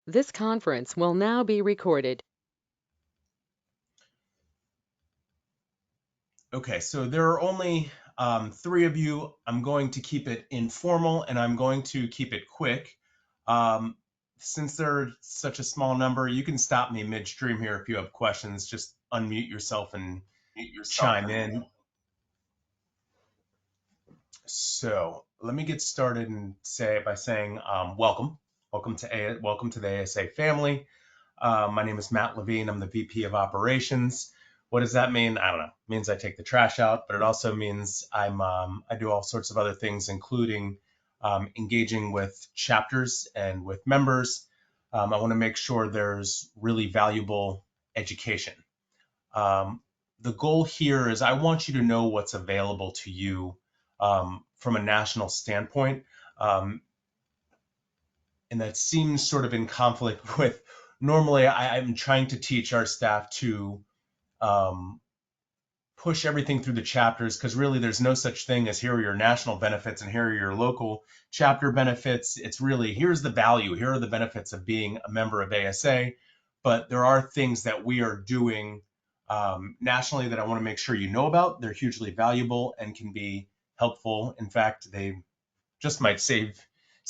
This conference will now be recorded. Okay, so there are only 3 of you. I'm going to keep it informal and I'm going to keep it quick. Um, since they're such a small number, you can stop me midstream here if you have questions. Just unmute yourself and chime in. So let me get started and say by saying welcome, welcome to the ASA family. My name is Matt Levine. I'm the VP of Operations. What does that mean? I don't know. It means I take the trash out, but it also means I do all sorts of other things, including engaging with chapters and with members. I want to make sure there's really valuable education. Um, the goal here is I want you to know what's available to you from a national standpoint. Um, and that seems sort of in conflict with normally I'm trying to teach our staff to um, push everything through the chapters because really there's no such thing as here are your national benefits and here are your local chapter benefits. It's really here's the value, here are the benefits of being a member of ASA, but there are things that we are doing nationally that I want to make sure you know about. They're hugely valuable and can be helpful. In fact, they just might save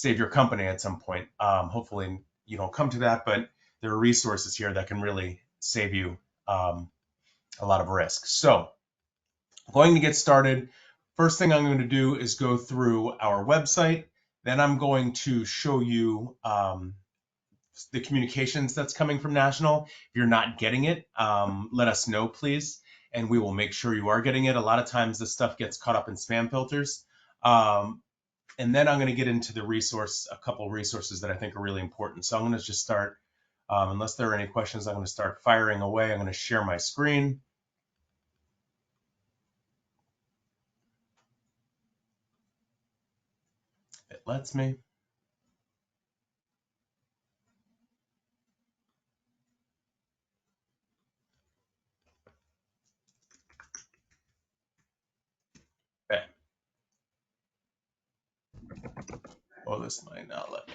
your company at some point. Hopefully you don't come to that, but there are resources here that can really save you a lot of risk. So going to get started. First thing I'm going to do is go through our website. Then I'm going to show you the communications that's coming from National. If you're not getting it, let us know, please, and we will make sure you are getting it. A lot of times this stuff gets caught up in spam filters. And then I'm going to get into a couple resources that I think are really important. So I'm going to just start, unless there are any questions, I'm going to start firing away. I'm going to share my screen. It lets me. Okay. Oh, this might not let me.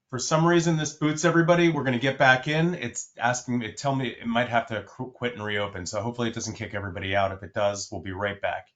For some reason, this boots everybody. We're going to get back in. It's asking me, tell me it might have to quit and reopen. So hopefully it doesn't kick everybody out. If it does, we'll be right back.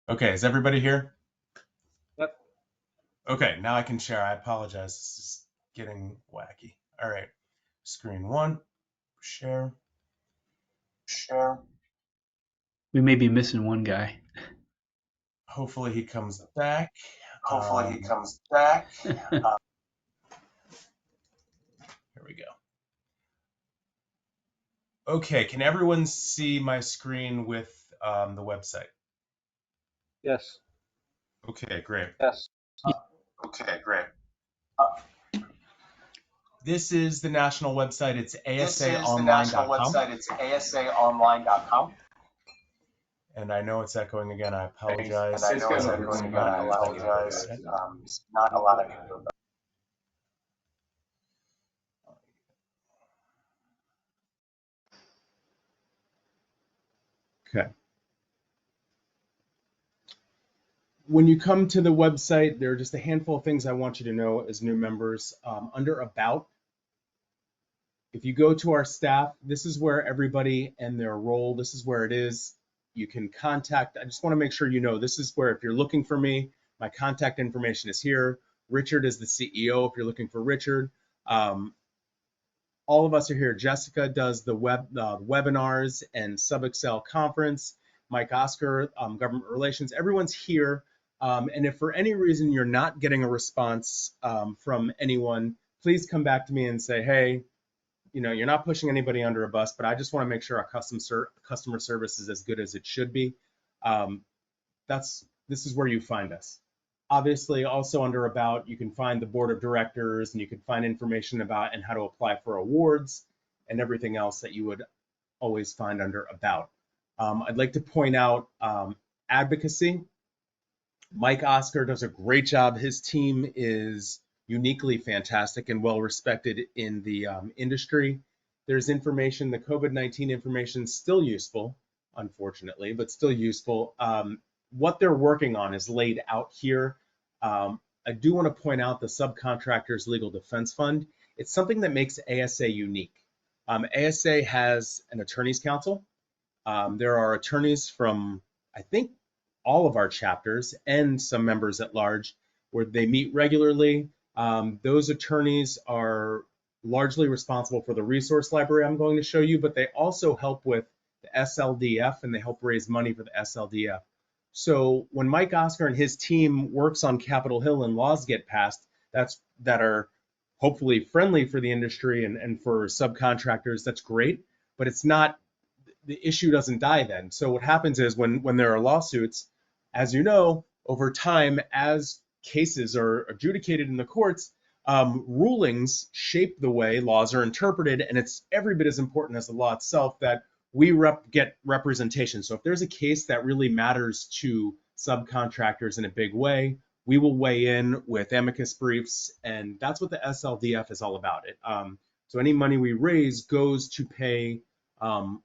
Okay, is everybody here? Yep. Okay, now I can share. I apologize. This is getting wacky. All right, screen one, share. We may be missing one guy. Hopefully he comes back. Here we go. Okay, can everyone see my screen with the website? Yes. Okay, great. Yes. This is the national website. It's asaonline.com. And I know it's echoing again. I apologize. It's Not a lot of people. Okay. When you come to the website, there are just a handful of things I want you to know as new members. Under About, if you go to our staff, this is where everybody and their role, this is where it is. You can contact, I just want to make sure you know, this is where if you're looking for me, my contact information is here. Richard is the CEO if you're looking for Richard. All of us are here. Jessica does the webinars and SubExcel conference. Mike Oscar, government relations. Everyone's here And if for any reason you're not getting a response from anyone, please come back to me and say, hey, you're not pushing anybody under a bus, but I just want to make sure our customer service is as good as it should be. Um, this is where you find us. Obviously, also under About, you can find the board of directors and you can find information about and how to apply for awards and everything else that you would always find under About. I'd like to point out advocacy. Mike Oscar does a great job. His team is uniquely fantastic and well respected in the industry. There's information, the COVID-19 information is still useful, unfortunately, but still useful. What they're working on is laid out here. I do want to point out the Subcontractors Legal Defense Fund. It's something that makes ASA unique. ASA has an attorney's council. There are attorneys from, I think, all of our chapters and some members at large where they meet regularly. Those attorneys are largely responsible for the resource library I'm going to show you, but they also help with the SLDF and they help raise money for the SLDF. So when Mike Oscar and his team works on Capitol Hill and laws get passed that are hopefully friendly for the industry and for subcontractors, that's great, but it's not, the issue doesn't die then. So what happens is when there are lawsuits, as you know, over time, as cases are adjudicated in the courts, rulings shape the way laws are interpreted, and it's every bit as important as the law itself that we get representation. So if there's a case that really matters to subcontractors in a big way, we will weigh in with amicus briefs, and that's what the SLDF is all about. So any money we raise goes to pay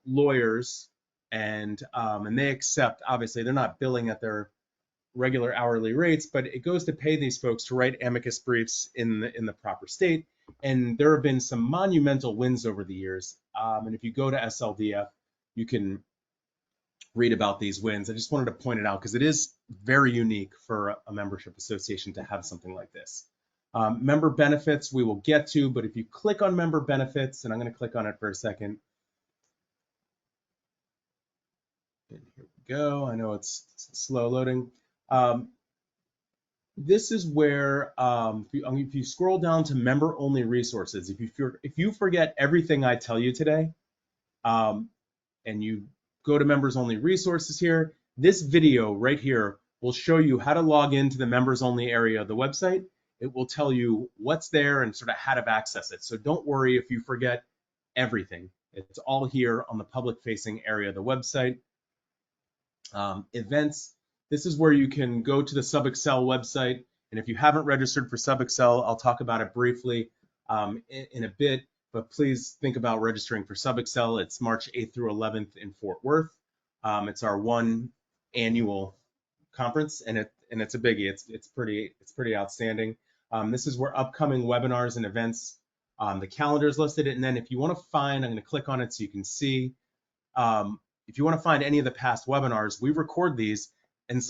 lawyers, and they accept, obviously they're not billing at their regular hourly rates, but it goes to pay these folks to write amicus briefs in the proper state. And there have been some monumental wins over the years. And if you go to SLDF, you can read about these wins. I just wanted to point it out because it is very unique for a membership association to have something like this. Member benefits we will get to, but if you click on member benefits, and I'm going to click on it for a second. And here we go. I know it's slow loading. This is where if you scroll down to member only resources, if you forget everything I tell you today, and you go to members only resources here, this video right here will show you how to log into the members only area of the website. It will tell you what's there and sort of how to access it. So don't worry if you forget everything. It's all here on the public facing area of the website. Events. This is where you can go to the SubExcel website, and if you haven't registered for SubExcel, I'll talk about it briefly in a bit, but please think about registering for SubExcel. It's March 8th through 11th in Fort Worth. It's our one annual conference, and it's a biggie. It's pretty outstanding. This is where upcoming webinars and events, the calendar is listed, and then if you want to find, I'm going to click on it so you can see. If you want to find any of the past webinars, we record these, and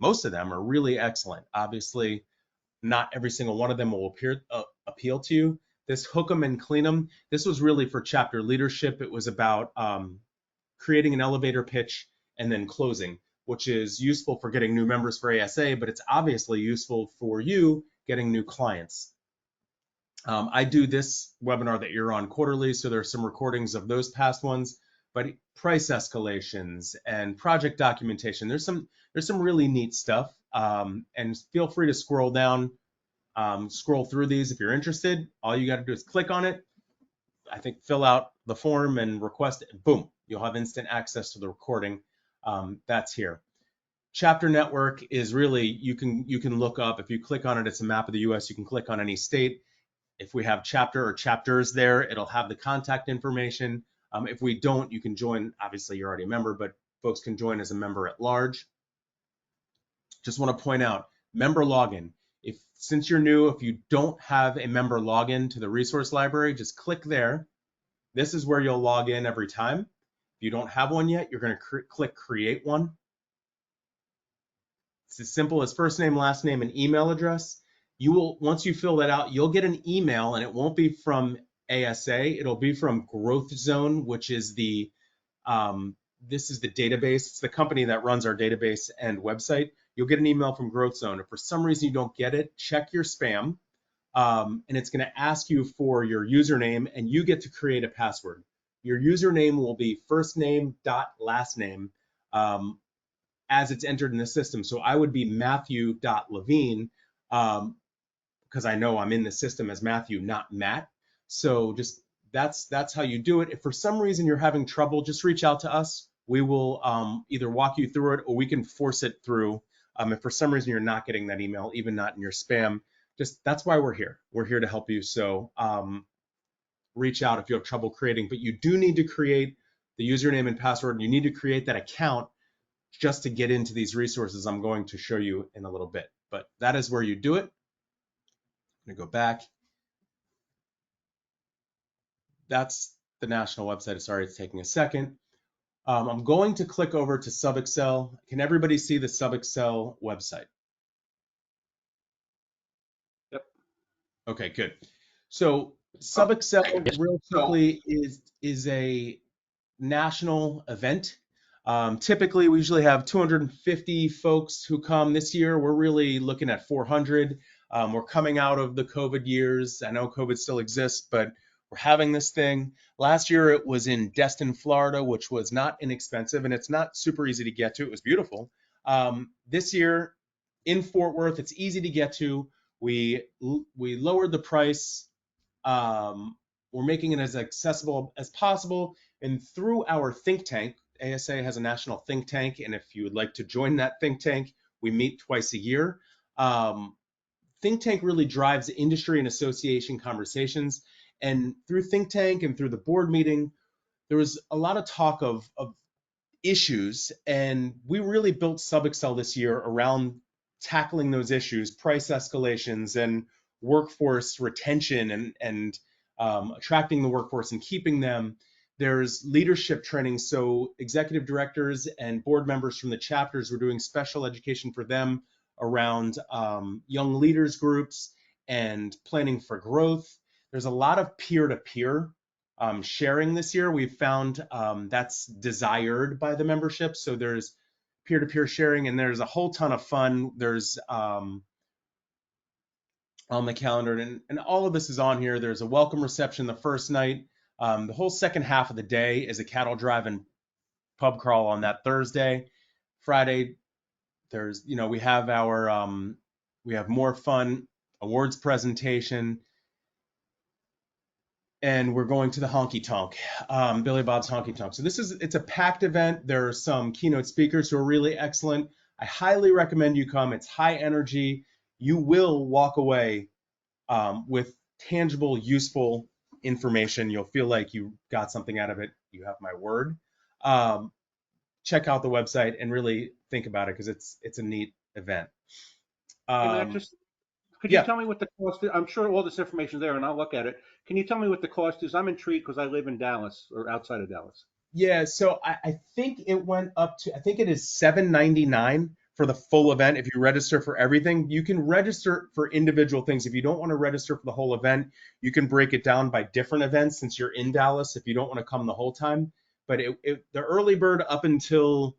most of them are really excellent. Obviously, not every single one of them will appeal to you. This hook 'em and clean 'em, this was really for chapter leadership. It was about creating an elevator pitch and then closing, which is useful for getting new members for ASA, but it's obviously useful for you getting new clients. I do this webinar that you're on quarterly, so there are some recordings of those past ones. But price escalations and project documentation, there's some really neat stuff. And feel free to scroll down, scroll through these if you're interested. All you got to do is click on it. I think fill out the form and request it. Boom, you'll have instant access to the recording. That's here. Chapter network is really, you can look up, if you click on it, it's a map of the US. You can click on any state. If we have chapter or chapters there, it'll have the contact information. If we don't, you can join. Obviously, you're already a member, but folks can join as a member at large. Just want to point out, member login. Since you're new, if you don't have a member login to the resource library, just click there. This is where you'll log in every time. If you don't have one yet, you're going to click create one. It's as simple as first name, last name, and email address. Once you fill that out, you'll get an email, and it won't be from ASA, it'll be from Growth Zone, which is this is the database. It's the company that runs our database and website. you'll get an email from Growth Zone. If for some reason you don't get it, check your spam, and it's going to ask you for your username, and you get to create a password. Your username will be first name dot last name as it's entered in the system. So I would be Matthew.Levine, because I know I'm in the system as Matthew, not Matt. So just that's how you do it. If for some reason you're having trouble, just reach out to us. We will either walk you through it, or we can force it through. If for some reason you're not getting that email, even not in your spam, just that's why we're here. We're here to help you. So reach out if you have trouble creating. But you do need to create the username and password, and you need to create that account just to get into these resources I'm going to show you in a little bit. But that is where you do it. I'm going to go back. That's the national website. Sorry, it's taking a second. I'm going to click over to SubExcel. Can everybody see the SubExcel website? Yep. Okay, good. So SubExcel, real quickly, is a national event. Typically, we usually have 250 folks who come. This year, we're really looking at 400. We're coming out of the COVID years. I know COVID still exists, but we're having this thing. Last year, it was in Destin, Florida, which was not inexpensive, and it's not super easy to get to. It was beautiful. This year, in Fort Worth, it's easy to get to. We lowered the price. We're making it as accessible as possible. And through our think tank, ASA has a national think tank, and if you would like to join that think tank, we meet twice a year. Think tank really drives industry and association conversations. And through think tank and through the board meeting, there was a lot of talk of issues, and we really built SubExcel this year around tackling those issues, price escalations and workforce retention, and attracting the workforce and keeping them. There's leadership training, so executive directors and board members from the chapters, we're doing special education for them around young leaders groups and planning for growth. There's a lot of peer-to-peer sharing this year. We've found that's desired by the membership. So there's peer-to-peer sharing, and there's a whole ton of fun. There's on the calendar, and all of this is on here. There's a welcome reception the first night. The whole second half of the day is a cattle drive and pub crawl on that Thursday. Friday, there's, we have we have more fun awards presentation, and we're going to the honky tonk, Billy Bob's honky tonk. So it's a packed event. There are some keynote speakers who are really excellent. I highly recommend you come. It's high energy. You will walk away with tangible, useful information. You'll feel like you got something out of it. You have my word. Check out the website and really think about it, because it's a neat event. Hey, Matt, could you tell me what the cost is? I'm sure all this information is there, and I'll look at it. Can you tell me what the cost is? I'm intrigued because I live in Dallas, or outside of Dallas. Yeah, so I think it went up to, I think it is $7.99 for the full event. If you register for everything, you can register for individual things. If you don't want to register for the whole event, you can break it down by different events since you're in Dallas if you don't want to come the whole time. But the early bird up until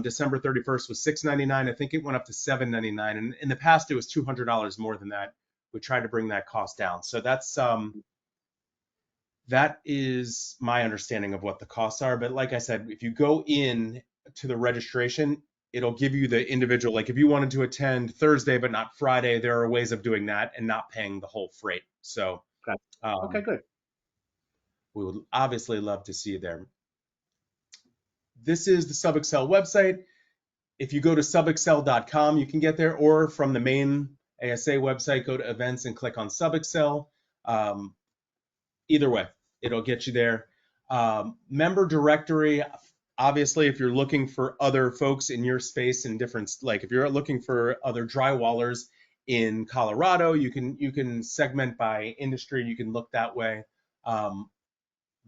December 31st was $6.99. I think it went up to $7.99. And in the past, it was $200 more than that. We tried to bring that cost down. So that is my understanding of what the costs are. But like I said, if you go in to the registration, it'll give you the individual. Like if you wanted to attend Thursday but not Friday, there are ways of doing that and not paying the whole freight. So okay, good. We would obviously love to see you there. This is the SubExcel website. If you go to subexcel.com, you can get there, or from the main ASA website, go to events and click on SubExcel. Either way, it'll get you there. Member directory, obviously, if you're looking for other folks in your space in different, like if you're looking for other drywallers in Colorado, you can segment by industry. You can look that way.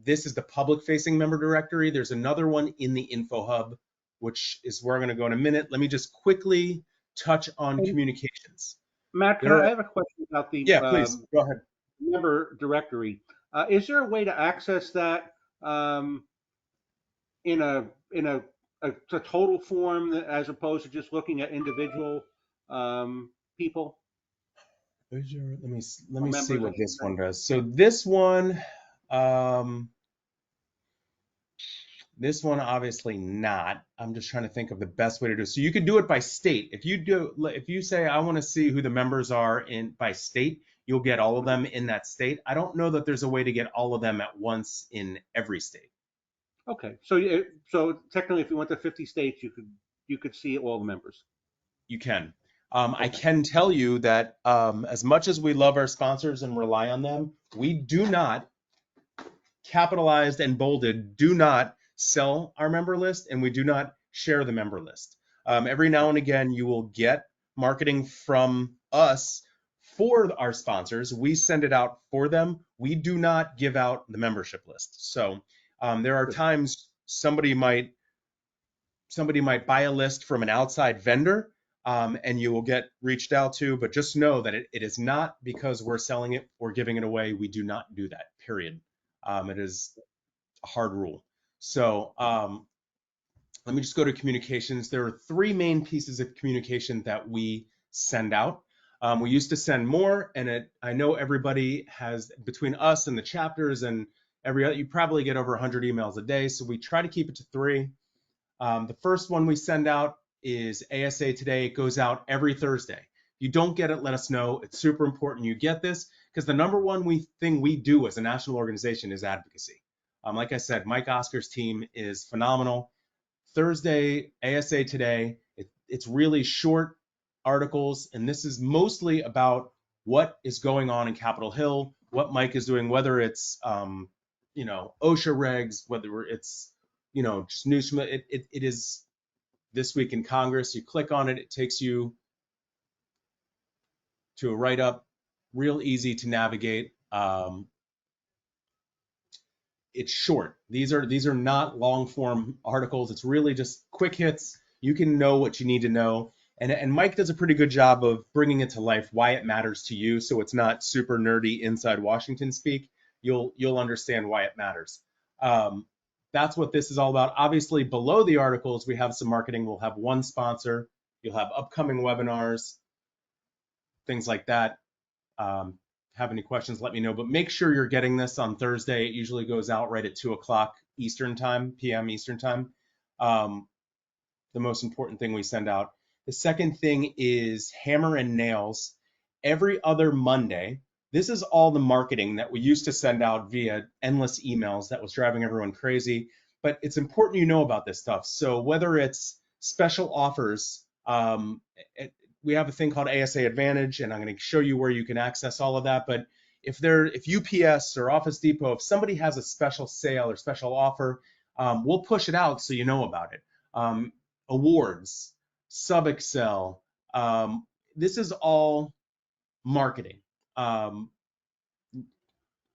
This is the public-facing member directory. There's another one in the Info Hub, which is where I'm going to go in a minute. Let me just quickly touch on communications. Matt, I have a question about the please go ahead. Member directory. Is there a way to access that in a a total form as opposed to just looking at individual people Let or me see members, I what should this say. one does. So um, this one obviously not. I'm just trying to think of the best way to do it. So you could do it by state. If you say I want to see who the members are in by state, you'll get all of Mhm. them in that state. I don't know that there's a way to get all of them at once in every state. Okay, so technically, if you went to 50 states, you could see all the members. You can. I Okay, can tell you that as much as we love our sponsors and rely on them, we do not, capitalized and bolded, do not sell our member list and we do not share the member list. Every now and again, you will get marketing from us for our sponsors. We send it out for them. We do not give out the membership list. So there are good. times somebody might buy a list from an outside vendor and you will get reached out to, but just know that it is not because we're selling it or giving it away. We do not do that, period. It is a hard rule. So let me just go to communications. There are three main pieces of communication that we send out. We used to send more, and I know everybody has, between us and the chapters and you probably get over 100 emails a day. So we try to keep it to three. The first one we send out is ASA Today. It goes out every Thursday. If you don't get it, let us know. It's super important you get this because the number one thing we do as a national organization is advocacy. Like I said, Mike Oscar's team is phenomenal. Thursday, ASA Today, it's really short articles, and this is mostly about what is going on in Capitol Hill, what Mike is doing, whether it's OSHA regs, whether it's just news from it is this week in Congress. You click on it, it takes you to a write up, real easy to navigate. It's short. These are not long form articles. It's really just quick hits. You can know what you need to know. And Mike does a pretty good job of bringing it to life, why it matters to you. So it's not super nerdy inside Washington speak. You'll understand why it matters. That's what this is all about. Obviously, below the articles, we have some marketing. We'll have one sponsor. You'll have upcoming webinars, things like that. Have any questions, let me know. But make sure you're getting this on Thursday. It usually goes out right at 2 o'clock Eastern time, p.m. Eastern time. The most important thing we send out. The second thing is hammer and nails. Every other Monday, this is all the marketing that we used to send out via endless emails that was driving everyone crazy. But it's important you know about this stuff. So whether it's special offers, we have a thing called ASA Advantage, and I'm going to show you where you can access all of that. But if UPS or Office Depot, if somebody has a special sale or special offer, we'll push it out so you know about it. Awards, sub-excel. This is all marketing. Um,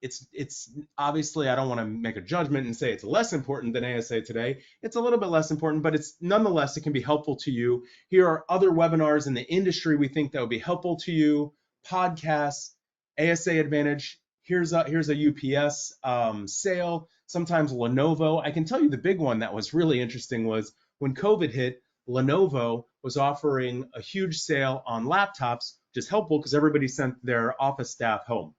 it's obviously, I don't want to make a judgment and say it's less important than ASA Today. It's a little bit less important, but it's nonetheless, it can be helpful to you. Here are other webinars in the industry we think that would be helpful to you. Podcasts, ASA Advantage. Here's a UPS sale. Sometimes Lenovo. I can tell you the big one that was really interesting was when COVID hit, Lenovo was offering a huge sale on laptops, which is helpful because everybody sent their office staff home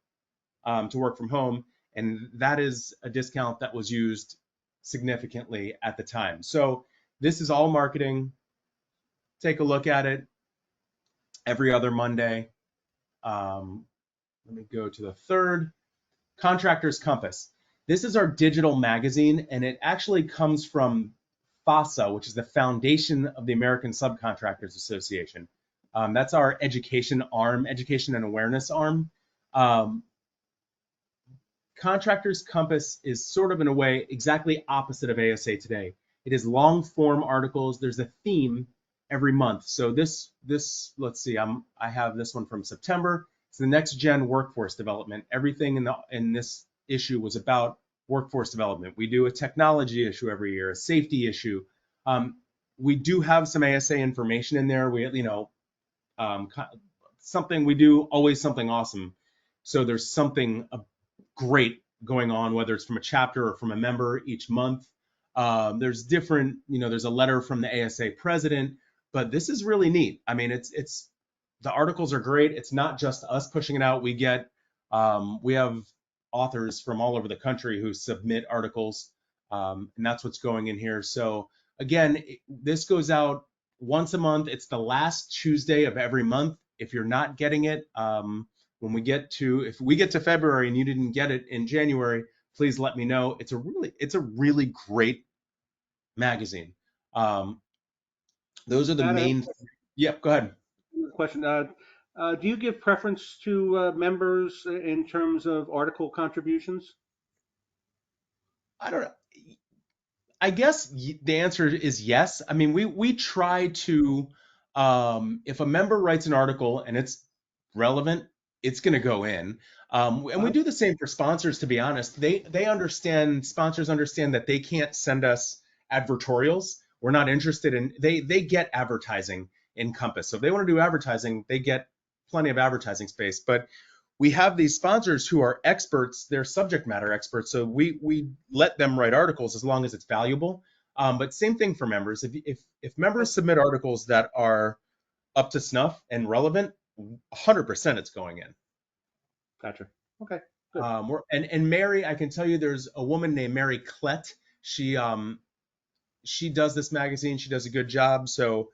to work from home. And that is a discount that was used significantly at the time. So this is all marketing. Take a look at it every other Monday. Let me go to the third. Contractors Compass. This is our digital magazine, and it actually comes from FASA, which is the Foundation of the American Subcontractors Association. That's our education arm, education and awareness arm. Contractors Compass is sort of in a way exactly opposite of ASA Today. It is long form articles. There's a theme every month. So this let's see, I have this one from September. It's the next gen workforce development. Everything in this issue was about workforce development. We do a technology issue every year, a safety issue. We do have some ASA information in there. Something we do always something awesome. So there's something great going on, whether it's from a chapter or from a member each month. There's different, there's a letter from the ASA president, but this is really neat. I mean, it's the articles are great. It's not just us pushing it out. We have authors from all over the country who submit articles, and that's what's going in here. So again, this goes out once a month. It's the last Tuesday of every month. If you're not getting it, if we get to February and you didn't get it in January, please let me know. It's a really great magazine. Those are the main. Yeah, go ahead. Question. Do you give preference to members in terms of article contributions? I don't know. I guess the answer is yes. I mean, we try to, if a member writes an article and it's relevant, it's going to go in. And we do the same for sponsors, to be honest. Sponsors understand that they can't send us advertorials. We're not interested in, they get advertising in Compass. So if they want to do advertising, they get plenty of advertising space. But we have these sponsors who are experts, they're subject matter experts, so we let them write articles as long as it's valuable. But same thing for members. If members submit articles that are up to snuff and relevant, 100% it's going in. Gotcha. Okay. Good. And Mary, I can tell you, there's a woman named Mary Klett. She does this magazine. She does a good job. So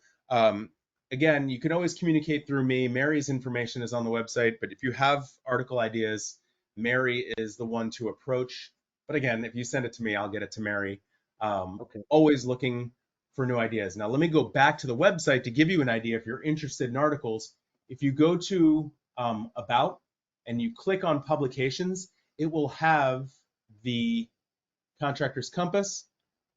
again, you can always communicate through me. Mary's information is on the website, but if you have article ideas, Mary is the one to approach. But again, if you send it to me, I'll get it to Mary. Okay. Always looking for new ideas. Now, let me go back to the website to give you an idea if you're interested in articles. If you go to About and you click on Publications, it will have the Contractors Compass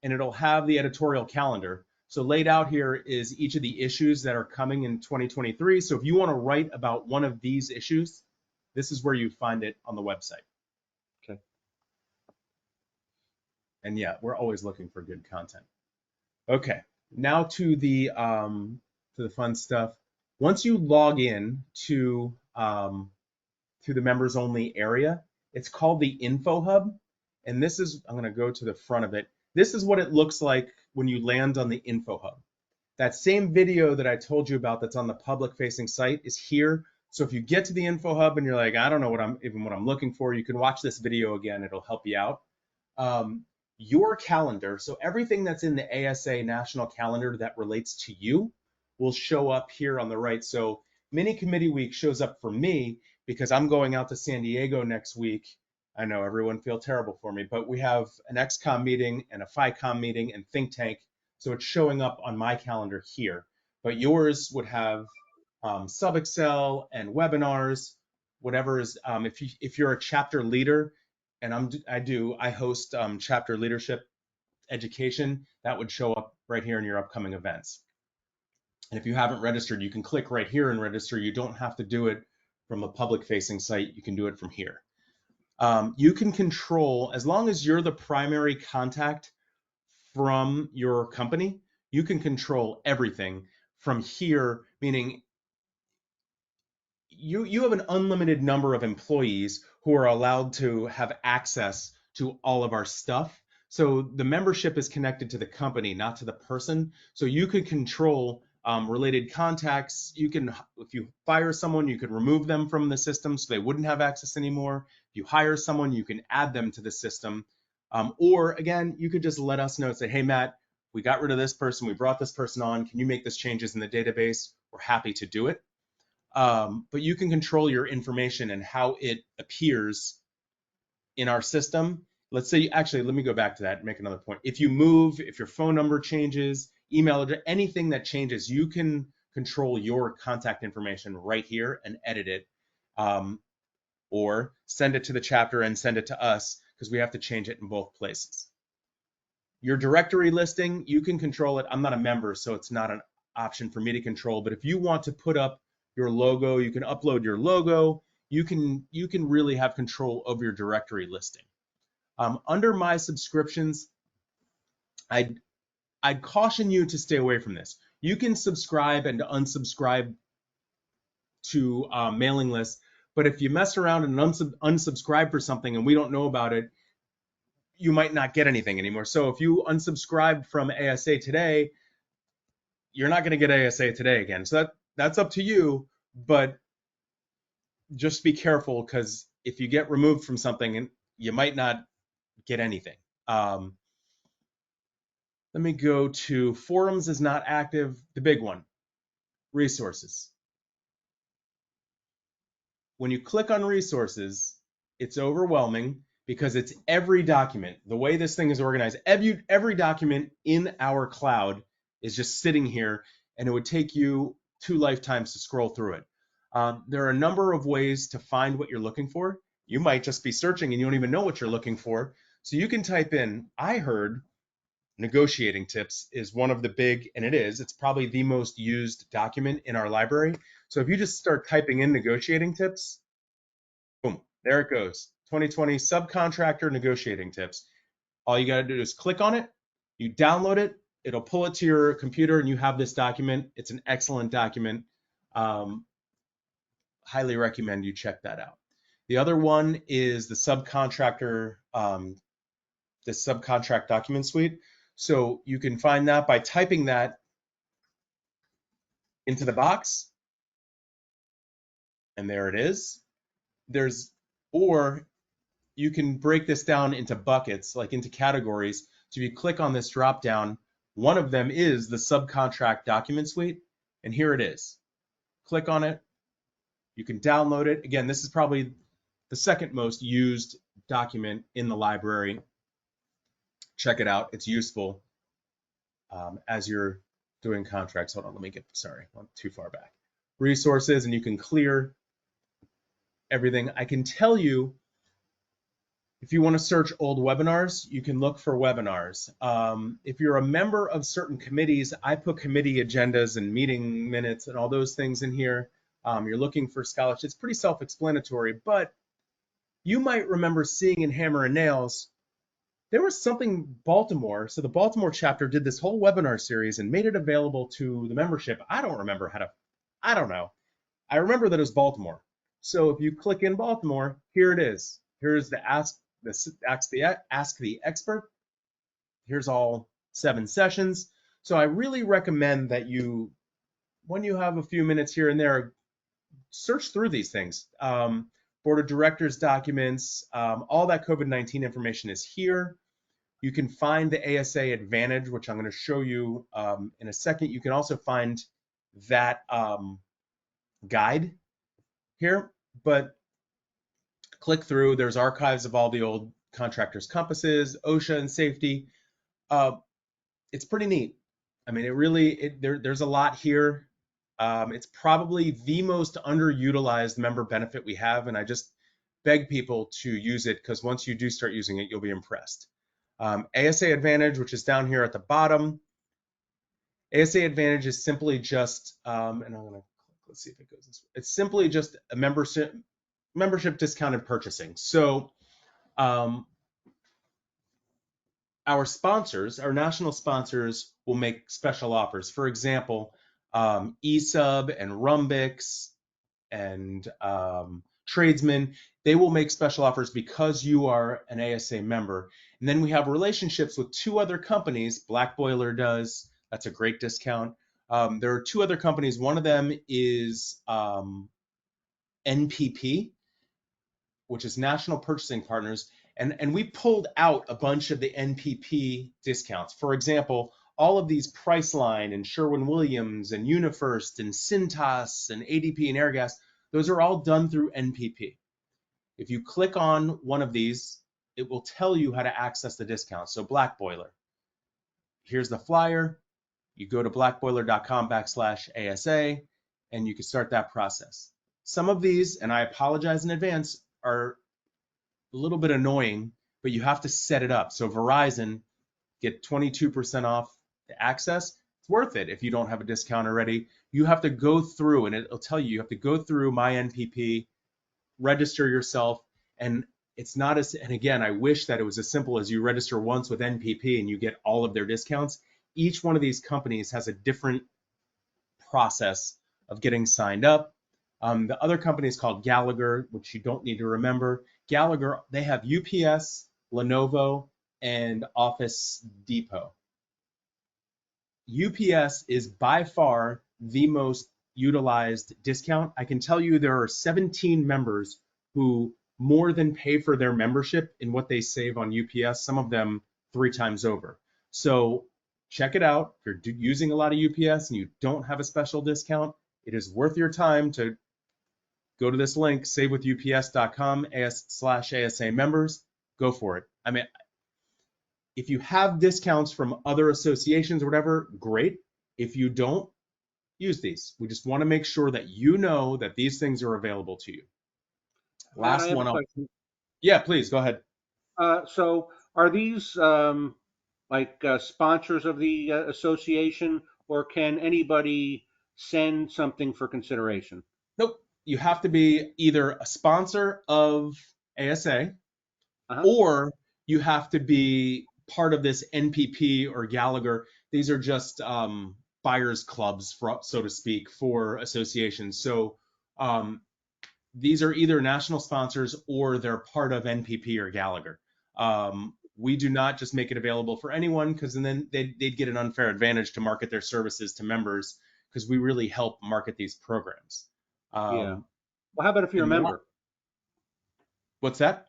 and it'll have the editorial calendar. So laid out here is each of the issues that are coming in 2023. So if you want to write about one of these issues, this is where you find it on the website. Okay. And yeah, we're always looking for good content. Okay, now to the fun stuff. Once you log in to the members only area, it's called the Info Hub. And this is, I'm going to go to the front of it. This is what it looks like when you land on the Info Hub. That same video that I told you about that's on the public facing site is here. So if you get to the Info Hub and you're like, I don't know what I'm looking for, you can watch this video again. It'll help you out. Your calendar, so everything that's in the ASA national calendar that relates to you will show up here on the right. So mini committee week shows up for me because I'm going out to San Diego next week. I know everyone feels terrible for me, but we have an XCOM meeting and a FICOM meeting and think tank. So it's showing up on my calendar here, but yours would have sub-Excel and webinars, whatever is, if you're a chapter leader, and I host chapter leadership education, that would show up right here in your upcoming events. And if you haven't registered, you can click right here and register. You don't have to do it from a public facing site. You can do it from here. You can control, as long as you're the primary contact from your company, you can control everything from here, meaning you have an unlimited number of employees who are allowed to have access to all of our stuff. So the membership is connected to the company, not to the person. So you could control related contacts. You can, if you fire someone, you could remove them from the system so they wouldn't have access anymore. If you hire someone, you can add them to the system. Or again, you could just let us know, say, hey, Matt, we got rid of this person. We brought this person on. Can you make this changes in the database? We're happy to do it. But you can control your information and how it appears in our system. Let's say, actually, let me go back to that and make another point. If you move, if your phone number changes, email address, anything that changes, you can control your contact information right here and edit it, or send it to the chapter and send it to us because we have to change it in both places. Your directory listing, you can control it. I'm not a member, so it's not an option for me to control, but if you want to put up your logo, you can upload your logo. You can really have control over your directory listing. Under my subscriptions, I'd caution you to stay away from this. You can subscribe and unsubscribe to mailing lists, but if you mess around and unsubscribe for something and we don't know about it, you might not get anything anymore. So if you unsubscribed from ASA today, you're not going to get ASA today again. So that's up to you, but just be careful, because if you get removed from something, you might not get anything. Let me go to forums is not active. The big one, resources. When you click on resources, it's overwhelming because it's every document. The way this thing is organized, every document in our cloud is just sitting here, and it would take you 2 lifetimes to scroll through it. There are a number of ways to find what you're looking for. You might just be searching and you don't even know what you're looking for. So you can type in, I heard negotiating tips is one of the big, and it's probably the most used document in our library. So if you just start typing in negotiating tips, boom, there it goes. 2020 subcontractor negotiating tips. All you got to do is click on it, you download it, it'll pull it to your computer, and you have this document. It's an excellent document. Highly recommend you check that out. The other one is the subcontractor, the subcontract document suite. So you can find that by typing that into the box, and there it is. Or you can break this down into buckets, like into categories. So if you click on this drop down, one of them is the subcontract document suite, and here it is. Click on it. You can download it. Again, this is probably the second most used document in the library. Check it out. It's useful as you're doing contracts. Hold on, let me get, sorry, I'm too far back. Resources, and you can clear everything. I can tell you, if you want to search old webinars, you can look for webinars. If you're a member of certain committees, I put committee agendas and meeting minutes and all those things in here. You're looking for scholarships. It's pretty self-explanatory, but you might remember seeing in Hammer and Nails, there was something Baltimore. So the Baltimore chapter did this whole webinar series and made it available to the membership. I don't remember I don't know. I remember that it was Baltimore. So if you click in Baltimore, here it is. Here's the Ask the Expert. Here's all 7 sessions. So I really recommend that you, when you have a few minutes here and there, search through these things. Board of Directors documents, all that COVID-19 information is here. You can find the ASA Advantage, which I'm going to show you in a second. You can also find that guide here, but click through. There's archives of all the old contractors' compasses, OSHA and safety. It's pretty neat. I mean, there's a lot here. It's probably the most underutilized member benefit we have, and I just beg people to use it, because once you do start using it, you'll be impressed. ASA Advantage, which is down here at the bottom. ASA Advantage is simply just, and I'm gonna, let's see if it goes this way. It's simply just a membership discounted purchasing. So our sponsors, our national sponsors, will make special offers. For example, eSub and Rumbix and Tradesman, they will make special offers because you are an ASA member. And then we have relationships with 2 other companies. Black Boiler does. That's a great discount. There are 2 other companies. One of them is NPP, which is National Purchasing Partners. And we pulled out a bunch of the NPP discounts. For example, all of these Priceline and Sherwin-Williams and UniFirst and Cintas and ADP and Airgas, those are all done through NPP. If you click on one of these, it will tell you how to access the discount. So Black Boiler, here's the flyer. You go to blackboiler.com/ASA, and you can start that process. Some of these, and I apologize in advance, are a little bit annoying, but you have to set it up. So Verizon, get 22% off the access. It's worth it if you don't have a discount already. You have to go through, and it'll tell you have to go through My NPP, register yourself, and it's not as, and again, I wish that it was as simple as you register once with NPP and you get all of their discounts. Each one of these companies has a different process of getting signed up. The other company is called Gallagher, which you don't need to remember. Gallagher, they have UPS, Lenovo, and Office Depot. UPS is by far the most utilized discount. I can tell you there are 17 members who more than pay for their membership in what they save on UPS, some of them 3 times over. So check it out. If you're using a lot of UPS and you don't have a special discount, it is worth your time to go to this link, savewithups.com/ASA members. Go for it. I mean, if you have discounts from other associations or whatever, great. If you don't, use these. We just want to make sure that you know that these things are available to you. Matt, I Last have one. a question. Yeah, please go ahead. So are these sponsors of the association, or can anybody send something for consideration? Nope. You have to be either a sponsor of ASA Uh-huh. or you have to be part of this NPP or Gallagher. These are just buyers clubs, so to speak, for associations. So these are either national sponsors or they're part of NPP or Gallagher. We do not just make it available for anyone because then they'd get an unfair advantage to market their services to members because we really help market these programs. Yeah. Well, how about if you're a member? What's that?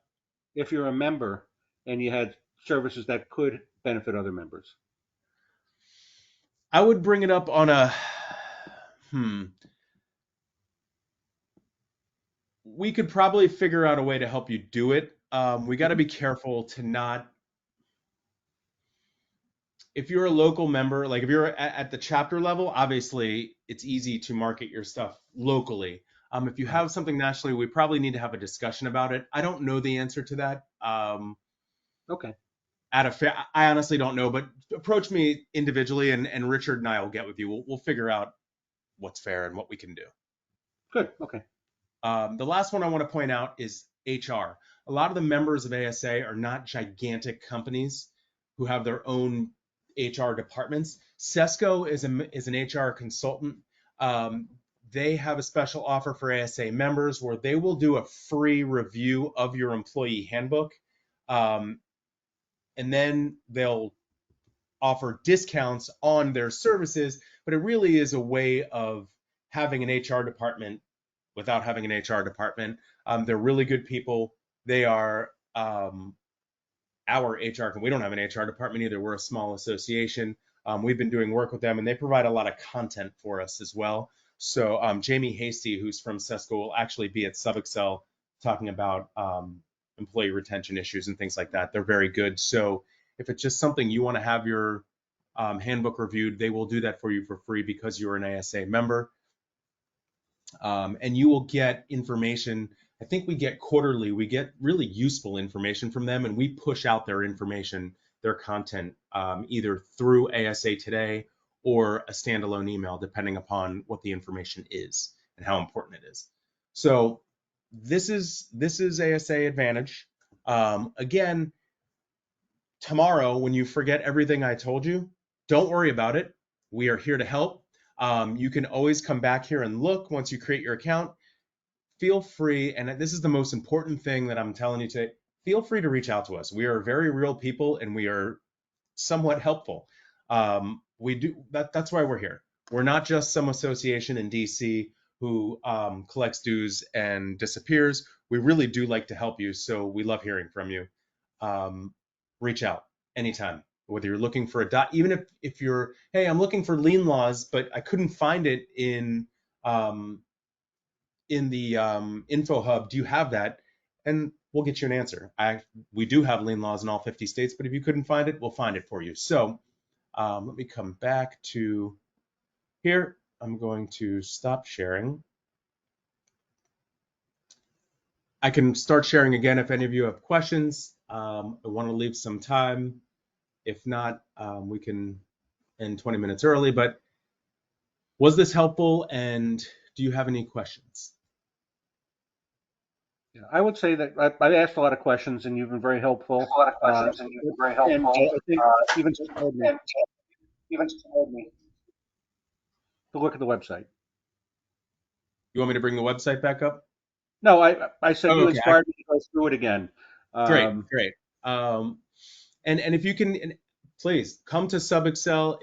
If you're a member and you had services that could benefit other members. I would bring it up on a we could probably figure out a way to help you do it. We got to be careful to not, if you're a local member, like if you're at the chapter level, obviously it's easy to market your stuff locally. If you have something nationally, we probably need to have a discussion about it. I don't know the answer to that. Okay. I honestly don't know, but approach me individually and Richard and I will get with you. We'll figure out what's fair and what we can do. Good. Okay. The last one I want to point out is HR. A lot of the members of ASA are not gigantic companies who have their own HR departments. Sesco is an HR consultant. They have a special offer for ASA members where they will do a free review of your employee handbook. And then they'll offer discounts on their services, but it really is a way of having an HR department without having an HR department. They're really good people. They are our HR. We don't have an HR department either. We're a small association. We've been doing work with them, and they provide a lot of content for us as well. So Jamie Hasty, who's from Sesco, will actually be at SubExcel talking about employee retention issues and things like that. They're very good. So if it's just something you want to have your handbook reviewed, they will do that for you for free because you're an ASA member. And you will get information. I think we get quarterly, we get really useful information from them, and we push out their information, their content, either through ASA Today or a standalone email, depending upon what the information is and how important it is. So this is ASA Advantage. Again, tomorrow, when you forget everything I told you, don't worry about it. We are here to help. You can always come back here and look once you create your account. Feel free, and this is the most important thing that I'm telling you today, feel free to reach out to us. We are very real people and we are somewhat helpful. That's why we're here. We're not just some association in DC who collects dues and disappears. We really do like to help you, so we love hearing from you. Reach out anytime. Whether you're looking for even if you're, hey, I'm looking for lien laws, but I couldn't find it in the info hub. Do you have that? And we'll get you an answer. We do have lien laws in all 50 states, but if you couldn't find it, we'll find it for you. So let me come back to here. I'm going to stop sharing. I can start sharing again if any of you have questions. I want to leave some time. If not, we can end 20 minutes early, but was this helpful and do you have any questions? Yeah, I would say that I've asked a lot of questions and you've been very helpful. And I think even told me to look at the website. You want me to bring the website back up? No, I said you inspired me to go through it again. Great. And if you can, please come to SubExcel.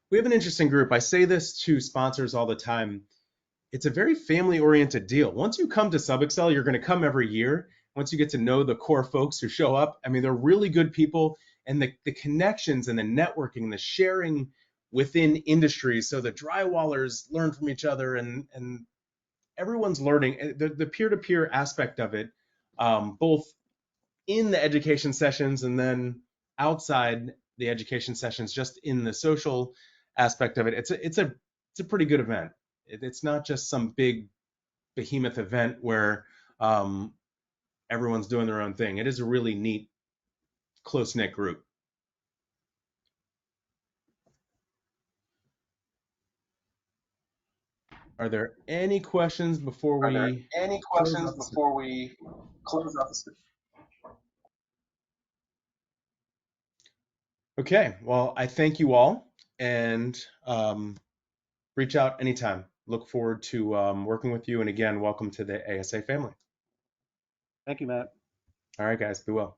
We have an interesting group. I say this to sponsors all the time. It's a very family-oriented deal. Once you come to SubExcel, you're going to come every year. Once you get to know the core folks who show up, I mean, they're really good people, and the connections and the networking, the sharing within industries. So the drywallers learn from each other, and everyone's learning. The peer-to-peer aspect of it, both in the education sessions and then outside the education sessions, just in the social aspect of it, it's a pretty good event. It's not just some big behemoth event where um, everyone's doing their own thing. It is a really neat, close knit group. Are there any questions before we close out the Okay, well, I thank you all, and reach out anytime. Look forward to working with you. And again, welcome to the ASA family. Thank you, Matt. All right, guys, be well.